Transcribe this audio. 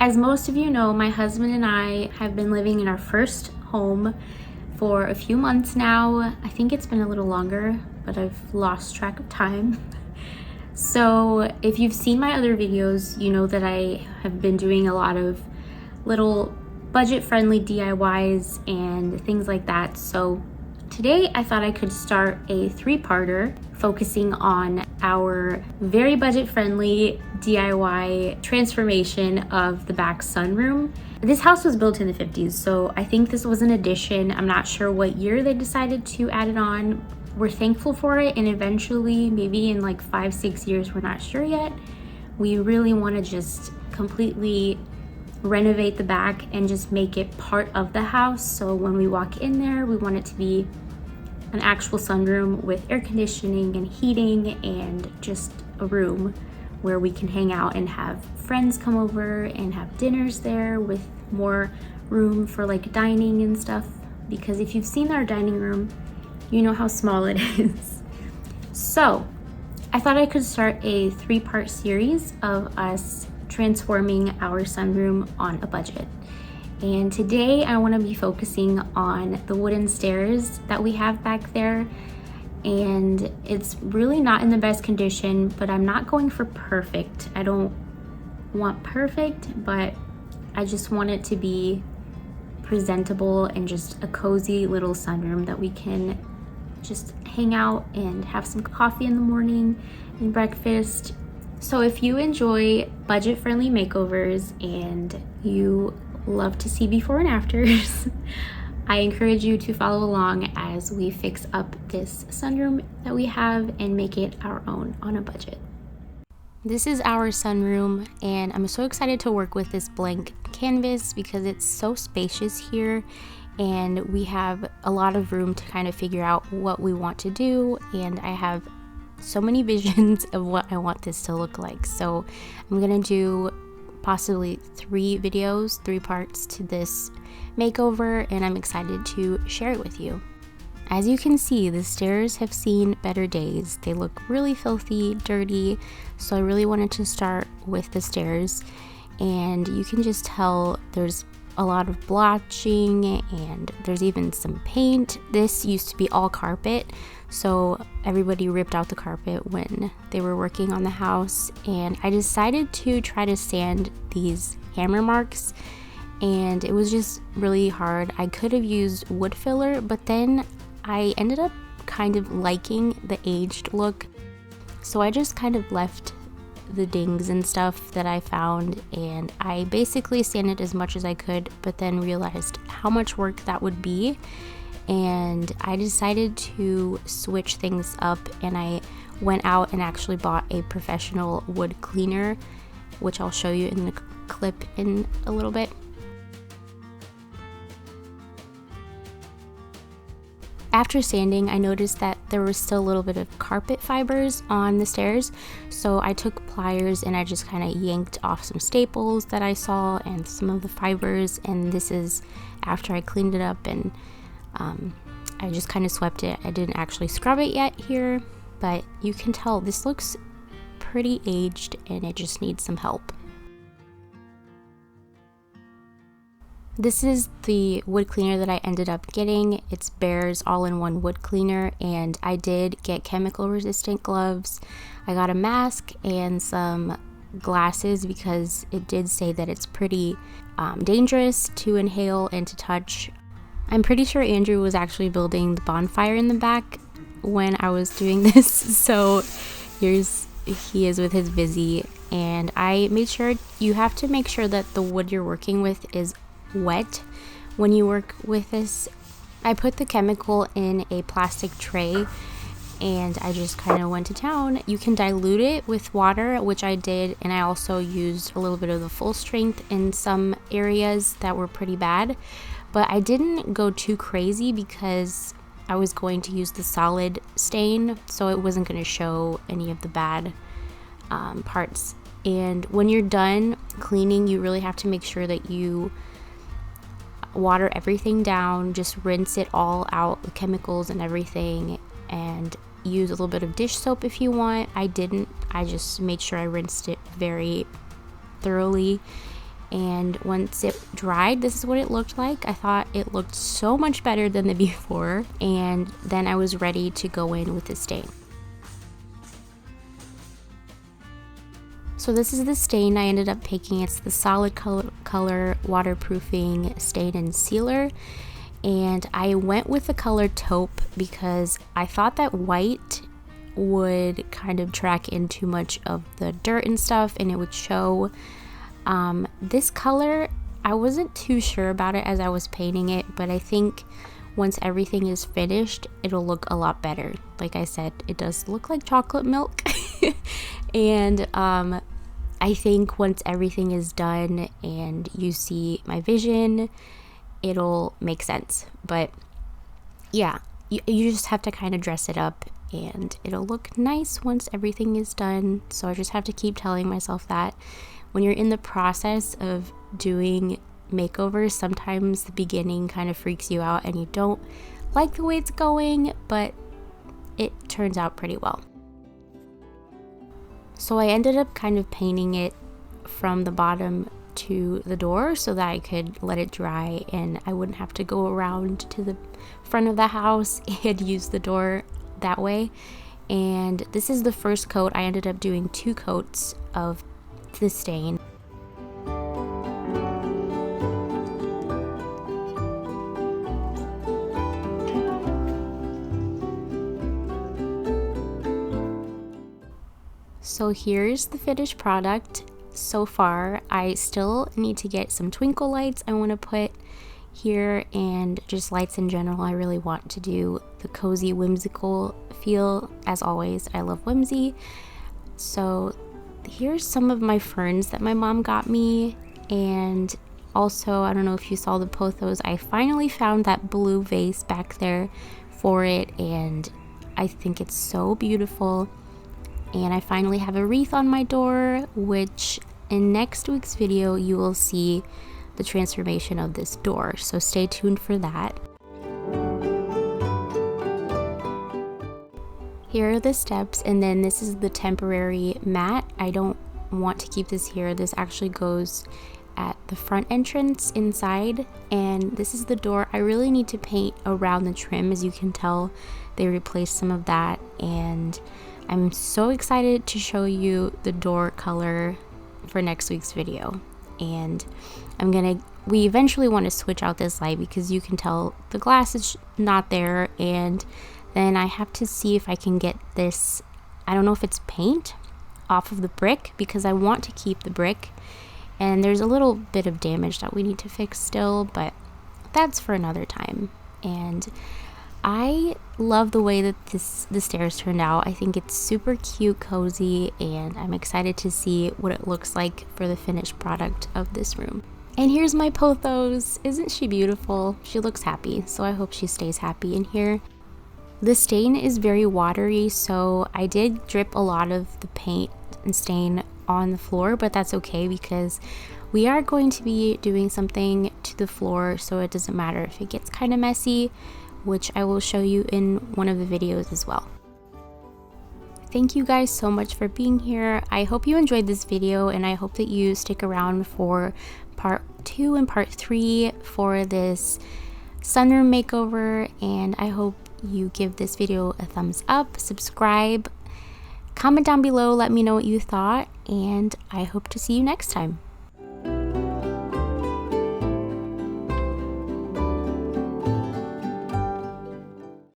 As most of you know, my husband and I have been living in our first home for a few months now. I think it's been a little longer, but I've lost track of time. So if you've seen my other videos, you know that I have been doing a lot of little budget-friendly DIYs and things like that. So today I thought I could start a three-parter focusing on our very budget-friendly DIY transformation of the back sunroom. This house was built in the 50s, so I think this was an addition. I'm not sure what year they decided to add it on. We're thankful for it, and eventually, maybe in like 5-6 years, we're not sure yet, we really want to just completely renovate the back and just make it part of the house. So when we walk in there, we want it to be an actual sunroom with air conditioning and heating and just a room where we can hang out and have friends come over and have dinners there with more room for like dining and stuff. Because if you've seen our dining room, you know how small it is. So I thought I could start a three-part series of us transforming our sunroom on a budget. And today I want to be focusing on the wooden stairs that we have back there. And it's really not in the best condition, but I'm not going for perfect. I don't want perfect, but I just want it to be presentable and just a cozy little sunroom that we can just hang out and have some coffee in the morning and breakfast. So if you enjoy budget-friendly makeovers and you love to see before and afters, I encourage you to follow along as we fix up this sunroom that we have and make it our own on a budget. This is our sunroom, and I'm so excited to work with this blank canvas because it's so spacious here, and we have a lot of room to kind of figure out what we want to do, and I have so many visions of what I want this to look like. So I'm gonna do possibly 3 videos, 3 parts to this makeover, and I'm excited to share it with you. As you can see, the stairs have seen better days. They look really filthy, dirty, so I really wanted to start with the stairs, and you can just tell there's a lot of blotching and there's even some paint. This used to be all carpet, so everybody ripped out the carpet when they were working on the house, and I decided to try to sand these hammer marks, and it was just really hard. I could have used wood filler, but then I ended up kind of liking the aged look, so I just kind of left the dings and stuff that I found, and I basically sanded as much as I could, but then realized how much work that would be, and I decided to switch things up, and I went out and actually bought a professional wood cleaner, which I'll show you in the clip in a little bit. After sanding, I noticed that there was still a little bit of carpet fibers on the stairs, so I took pliers and I just kind of yanked off some staples that I saw and some of the fibers, and this is after I cleaned it up, and I just kind of swept it. I didn't actually scrub it yet here, but you can tell this looks pretty aged and it just needs some help. This is the wood cleaner that I ended up getting. It's Bear's all-in-one wood cleaner, and I did get chemical resistant gloves. I got a mask and some glasses because it did say that it's pretty dangerous to inhale and to touch. I'm pretty sure Andrew was actually building the bonfire in the back when I was doing this, so here's he is with his Vizzy, and I made sure you have to make sure that the wood you're working with is wet when you work with this. I put the chemical in a plastic tray and I just kind of went to town. You can dilute it with water, which I did, and I also used a little bit of the full strength in some areas that were pretty bad, but I didn't go too crazy because I was going to use the solid stain, so it wasn't going to show any of the bad parts. And when you're done cleaning, you really have to make sure that you water everything down, just rinse it all out, the chemicals and everything, and use a little bit of dish soap if you want. I didn't. I just made sure I rinsed it very thoroughly, and once it dried, this is what it looked like. I thought it looked so much better than the before, and then I was ready to go in with the stain. So this is the stain I ended up picking. It's the solid color waterproofing stain and sealer, and I went with the color taupe because I thought that white would kind of track in too much of the dirt and stuff and it would show. This color, I wasn't too sure about it as I was painting it, but I think once everything is finished, it'll look a lot better. Like I said, it does look like chocolate milk. And I think once everything is done and you see my vision, it'll make sense. But yeah, you just have to kind of dress it up and it'll look nice once everything is done. So I just have to keep telling myself that when you're in the process of doing makeovers, sometimes the beginning kind of freaks you out and you don't like the way it's going, but it turns out pretty well. So I ended up kind of painting it from the bottom to the door so that I could let it dry and I wouldn't have to go around to the front of the house and use the door that way. And this is the first coat. I ended up doing 2 coats of the stain. So here's the finished product so far. I still need to get some twinkle lights I want to put here and just lights in general. I really want to do the cozy whimsical feel. As always, I love whimsy. So here's some of my ferns that my mom got me, and also I don't know if you saw the pothos, I finally found that blue vase back there for it and I think it's so beautiful. And I finally have a wreath on my door, which in next week's video you will see the transformation of this door, so stay tuned for that. Here are the steps, and then this is the temporary mat. I don't want to keep this here. This actually goes at the front entrance inside, and this is the door. I really need to paint around the trim. As you can tell, they replaced some of that, and I'm so excited to show you the door color for next week's video. And we eventually want to switch out this light because you can tell the glass is not there, and then I have to see if I can get this, I don't know if it's paint, off of the brick because I want to keep the brick, and there's a little bit of damage that we need to fix still, but that's for another time. And I love the way that the stairs turned out. I think it's super cute, cozy, and I'm excited to see what it looks like for the finished product of this room. And here's my pothos. Isn't she beautiful? She looks happy, so I hope she stays happy in here. The stain is very watery, so I did drip a lot of the paint and stain on the floor, but that's okay because we are going to be doing something to the floor, so it doesn't matter if it gets kind of messy, which I will show you in one of the videos as well. Thank you guys so much for being here. I hope you enjoyed this video, and I hope that you stick around for part 2 and part 3 for this sunroom makeover, and I hope you give this video a thumbs up, subscribe, comment down below, let me know what you thought, and I hope to see you next time.